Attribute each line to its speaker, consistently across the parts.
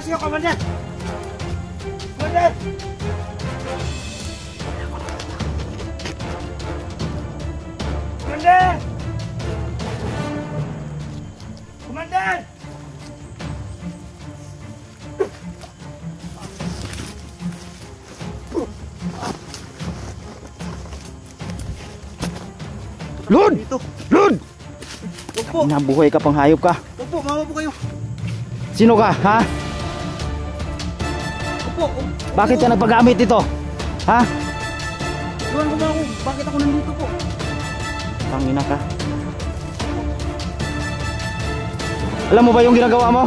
Speaker 1: siyo, Komandan! Komandan! Komandan! Komandan!
Speaker 2: Lord! Lord!
Speaker 1: Opo,
Speaker 2: Nabuhay ka pang hayop ka.
Speaker 1: opo, mama po kayo.
Speaker 2: Sino ka, ha?
Speaker 1: Opo,
Speaker 2: Bakit ka nagpagamit ito? Ha?
Speaker 1: iwan ko ba ako? Bakit ako nandito po?
Speaker 2: Tangina ka. Alam mo ba yung ginagawa mo?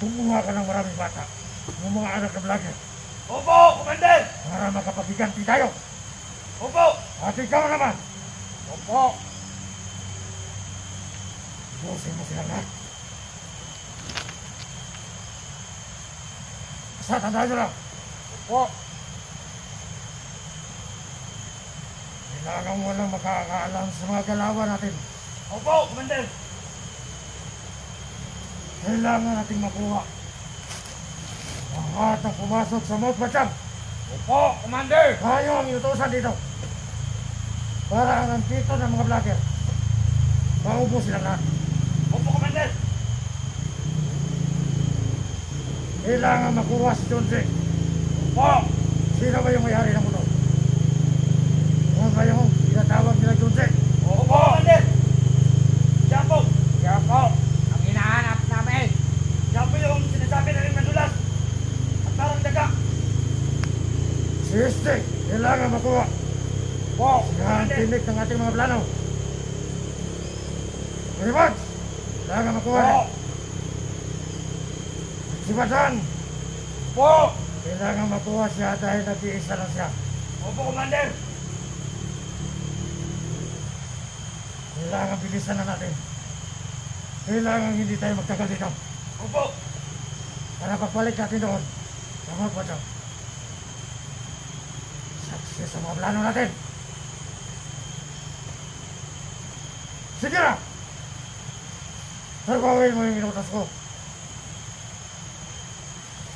Speaker 3: Kumuha ka ng maraming bata, ng mga anak na vlogger,
Speaker 1: Opo, Komandan!
Speaker 3: para makapagiganti tayo.
Speaker 1: Opo!
Speaker 3: At ikaw naman,
Speaker 1: Opo!
Speaker 3: busin mo sila lahat. Basta tandaan nyo lang,
Speaker 1: Opo!
Speaker 3: kailangan mo lang makakaalam sa mga galawan natin.
Speaker 1: Opo, Komandan!
Speaker 3: Kailangan nating makuha lahat ng pumasok sa Mount Bachang.
Speaker 1: Opo, Commander!
Speaker 3: Kayo ang iutusan dito para ang nandito ng mga vlogger maubos sila lahat.
Speaker 1: Opo, Commander!
Speaker 3: Kailangan makuha si Junji.
Speaker 1: Opo!
Speaker 3: Sino ba yung may-ari ng motor? Ano ba yung tinatawag nila Junji?
Speaker 1: Opo, Commander! Siya po! Siya po! Ang hinahanap namin! Siya po yung sinasabi na rin madulas! At parang daga!
Speaker 3: Sige, kailangan makuha.
Speaker 1: Opo,
Speaker 3: Yan,
Speaker 1: Commander!
Speaker 3: tinik ng ating mga plano. Ribot! Kailangan makuha.
Speaker 1: Opo!
Speaker 3: Si Badan,
Speaker 1: Opo!
Speaker 3: kailangan makuha siya dahil nag-iisa lang siya.
Speaker 1: Opo, Commander!
Speaker 3: Kailangan bilisan na natin. Kailangan hindi tayo magtagal dito.
Speaker 1: Opo!
Speaker 3: Para pagbalik natin doon, sa Mount Bachang. Saksi sa mga plano natin. Sige na! Nagawin mo yung inutos ko.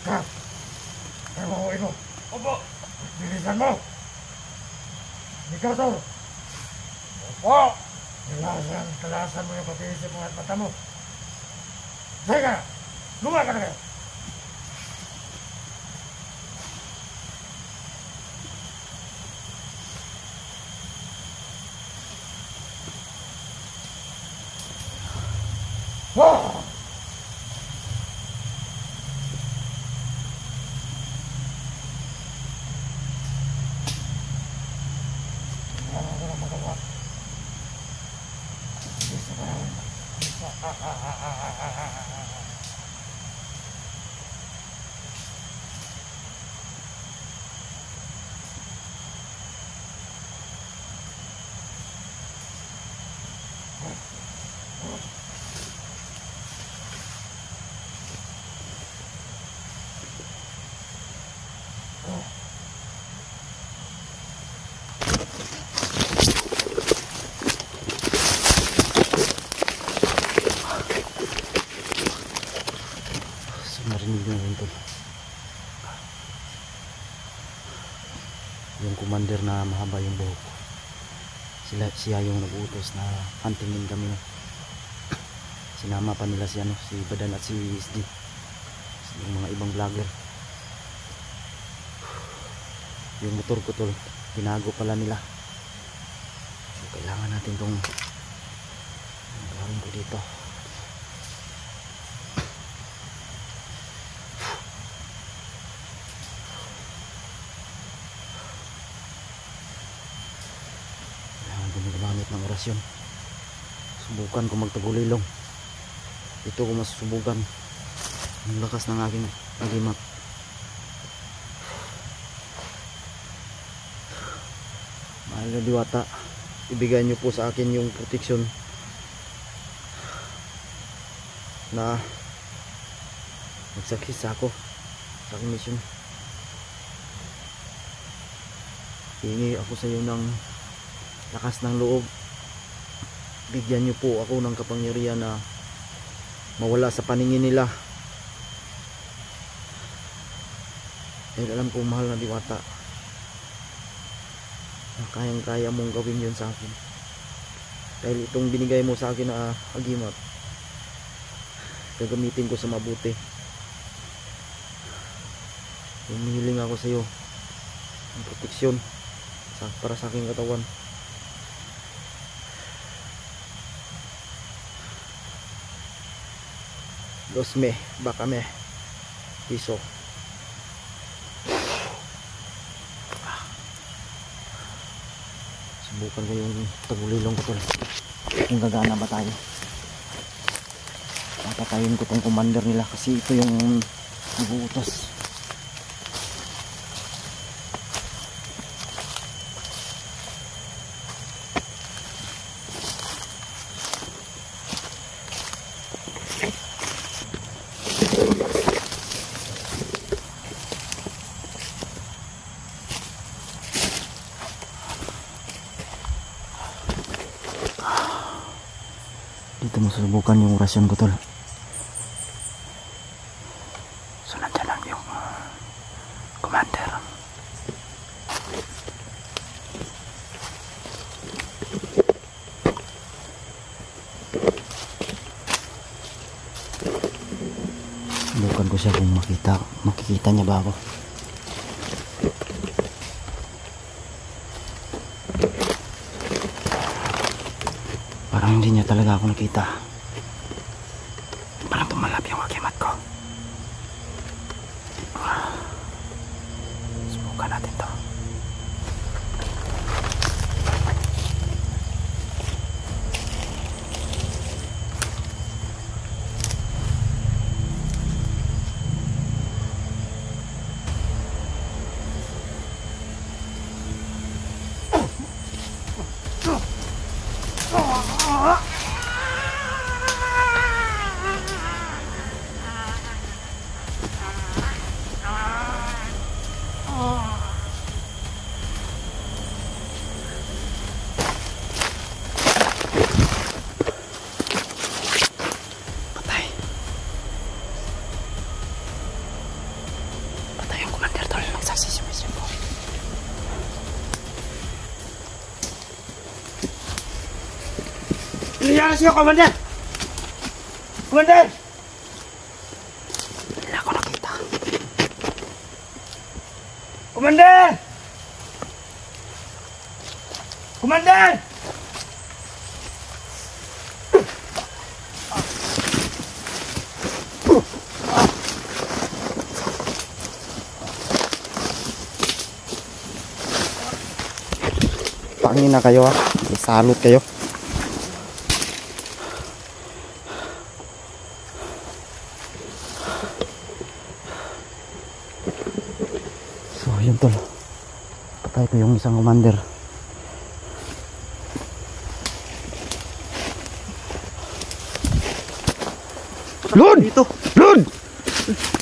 Speaker 3: Ka! Nagawin mo.
Speaker 1: Opo!
Speaker 3: Bilisan mo. Ikaw, Tor.
Speaker 1: Opo!
Speaker 3: Kalasan mo yung pag-iisip mo at mata mo. Sige ka! Lumayan ka na kayo! Oh! Wala ko na magawa. Bisa ka naman.
Speaker 2: Narinig mo yun tol. Yung commander na mahaba yung buhok, siya yung nag-utos na huntingin kami. Sinama pa nila si Badan at si SD, yung mga ibang vlogger. Yung motor ko tol, tinago pala nila. So kailangan natin tong gawin ko dito. Kailangan ko gumamit ng orasyon. Subukan ko magtagulilong. Ito ko masusubukan ang lakas ng aking agimat. Mahal na diwata, ibigay niyo po sa akin yung proteksyon na magsakis ako sa aking mission. Hingi ako sa iyo ng lakas ng loob. Bigyan niyo po ako ng kapangyarihan na mawala sa paningin nila. Dahil alam ko, mahal na diwata, na kayang kaya mong gawin yun sa akin. Dahil itong binigay mo sa akin na agimat, gagamitin ko sa mabuti. Humihiling ako sa iyo ng proteksyon para sa aking katawan. Dosme, bakame, piso. Subukan ko yung tagulilong ko tol. Kung gagana ba tayo. Papatayin ko tong commander nila kasi ito yung naguutos. Dito mo susubukan yung orasyon ko tol. So nandiyan lang yung commander. Subukan ko siya kung makikita niya ba ako. Parang hindi niya talaga ako nakita. Parang tumalab yung agimat ko. Subukan natin to.
Speaker 3: Nangyari siya, Commander! Commander!
Speaker 2: Hindi ako nakita.
Speaker 3: Commander! Commander!
Speaker 2: Pangin na kayo ha. Isalot kayo. So yun tol. Patay ko yung isang commander. Lord!
Speaker 3: Dito!
Speaker 2: Lord!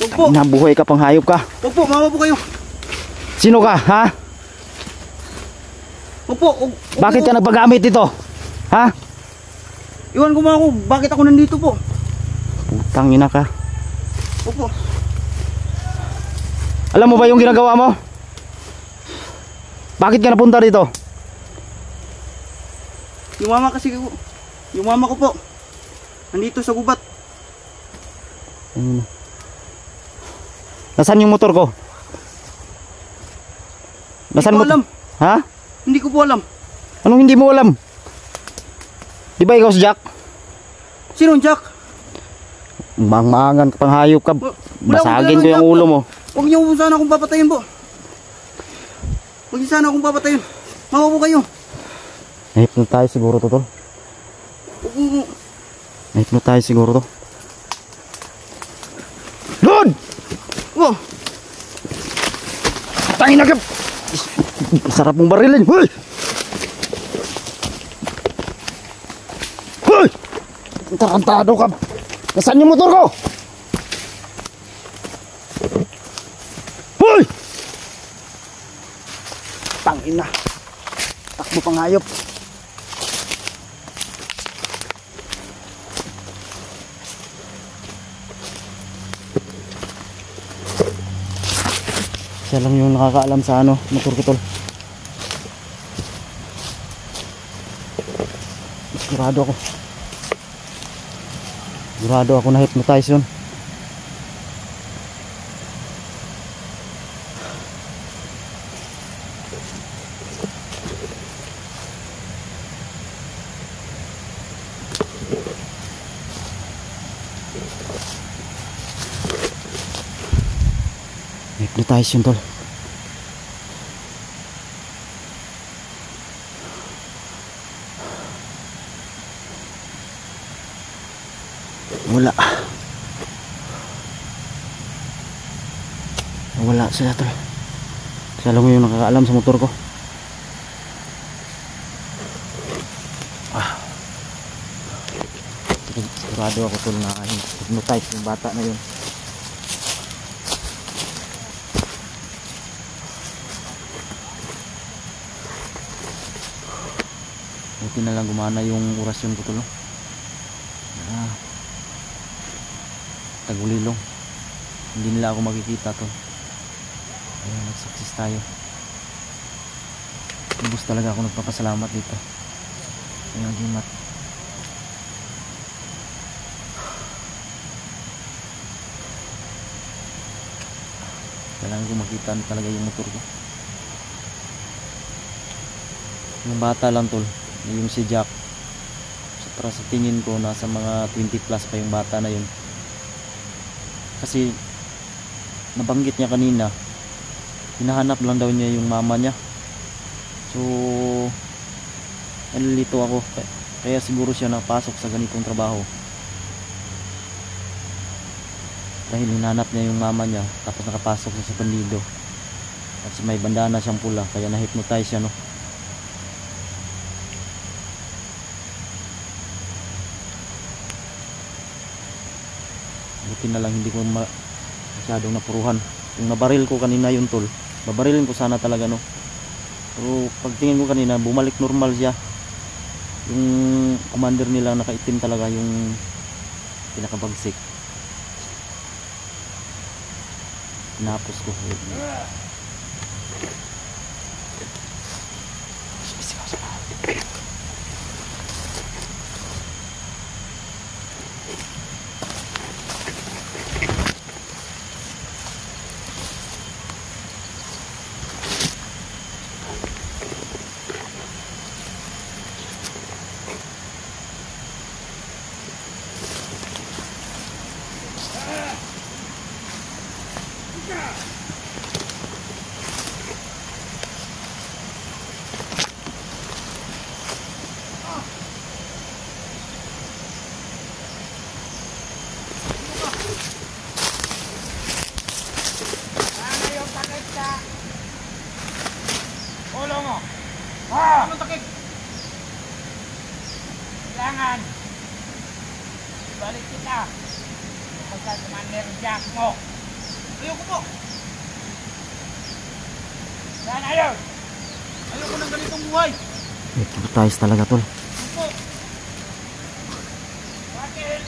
Speaker 3: Huwag po!
Speaker 2: Nabuhay ka pang hayop ka.
Speaker 3: Huwag po! Mama po kayo!
Speaker 2: Sino ka ha?
Speaker 3: Huwag po!
Speaker 2: Bakit ka nagpagamit dito? Ha?
Speaker 3: Iwan ko mga ako! Bakit ako nandito po?
Speaker 2: Putang ina ka.
Speaker 3: Huwag po!
Speaker 2: Alam mo ba yung ginagawa mo? Bakit ka napunta dito?
Speaker 3: Yung mama kasi po. Yung mama ko po. Nandito sa gubat.
Speaker 2: Nasaan yung motor ko? Nasaan
Speaker 3: Hindi ko alam.
Speaker 2: Ha?
Speaker 3: Hindi ko po alam.
Speaker 2: Anong hindi mo alam? Di ba ikaw si Jack?
Speaker 3: Sinong Jack?
Speaker 2: Mangmangan ka pang hayop ka.
Speaker 3: Wala
Speaker 2: Basagin
Speaker 3: akong
Speaker 2: ko yung
Speaker 3: Jack
Speaker 2: ulo
Speaker 3: po.
Speaker 2: mo.
Speaker 3: Huwag niyo po sana akong papatayin po. Huwag niyo sana akong papatayin. Mama po kayo.
Speaker 2: Nahip na tayo siguro totoo.
Speaker 3: Huwag po
Speaker 2: Na-hypnotize siguro to. Lord! Oh! Tangin na ka! Sarap mong barilin. Hoy! Hoy! Tarantado ka. Nasaan yung motor ko? Hoy! Tangin na. Takbo pang hayop. Siya lang yung nakakaalam sa ano, motor ko tol. Sigurado ako. Sigurado ako na hypnotize yun. Hypnotize yun tol. Wala. Wala sila tol. Siya lang yung nakakaalam sa motor ko. Sigurado ako tol na hypnotize yung bata na yun. Buti na lang gumana yung orasyon ko tol. Tagulilong. Hindi nila ako makikita tol. Ayun, nag-success tayo. Lubos talaga ako nagpapasalamat dito. Ayun, gimat. Kailangan ko makita talaga yung motor ko. Yung bata lang tol, yung si Jack. Para sa tingin ko nasa mga 20 plus pa yung bata na yun. Kasi nabanggit niya kanina, hinahanap lang daw niya yung mama niya. So nalilito ako, kaya siguro siya napasok sa ganitong trabaho dahil hinahanap niya yung mama niya, tapos nakapasok siya sa bandido at may bandana siyang pula, kaya na-hypnotize siya no. Buti na lang hindi ko masyadong napuruhan. Yung nabaril ko kanina yung tol, babarilin ko sana talaga no. Pero pagtingin ko kanina, bumalik normal siya. Yung commander nila nakaitim talaga, yung pinakabagsik. Pinapos ko.
Speaker 1: Ulo mo. Ah! Anong takip? Kailangan. Balik kita. Basta sa Commander Jack mo. Ayoko po. Saan ayaw? Ayoko ng ganitong buhay.
Speaker 2: Hypnotize talaga tol.
Speaker 1: Opo. Bakit?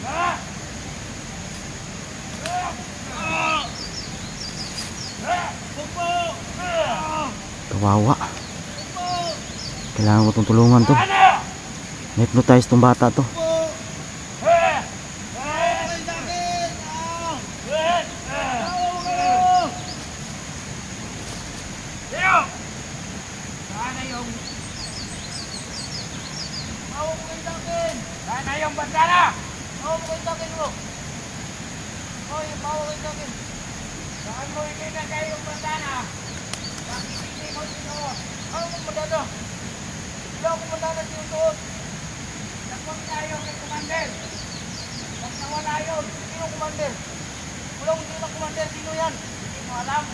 Speaker 1: Ah!
Speaker 2: Kawawa. Kailangan ko itong tulungan to. Na-hypnotize tong bata to.
Speaker 1: Sana yung bandana! Oo, kayo sa akin mo! Oo, yung bawa kayo sa akin! Saan mo ikita kayo yung bandana? Bakit hindi mo sinuot? Ano kung bandana? Wala akong bandana sinuot! Commander! Pag nawala yun, sino Commander? Wala kung sino Commander, sino yan? Hindi mo alam.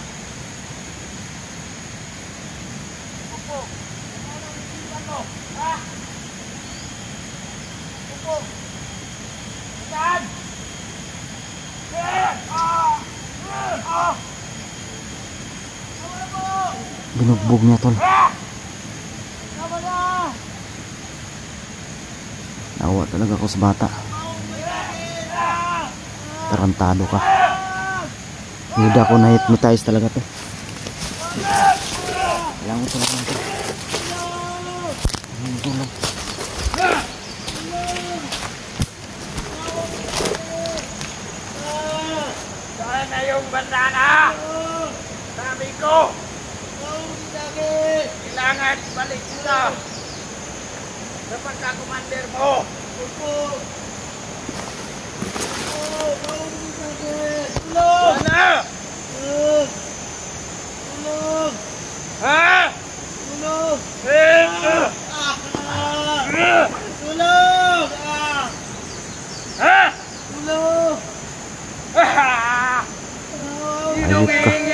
Speaker 1: Opo, ano ang isipan mo? Ha? Opo. Saan?
Speaker 2: Binugbog niya tol.
Speaker 1: Tama na!
Speaker 2: Naawa talaga ako sa bata. Tarantado ka. Hindi ako na-hypnotize talaga to. Kailangan ko lang ito. Tulong.
Speaker 1: Saan na yung bandana? Sabi ko! Kailangan balik sila sa pagka-commander mo! Ano? Ha? Ha?
Speaker 2: Ayop ka.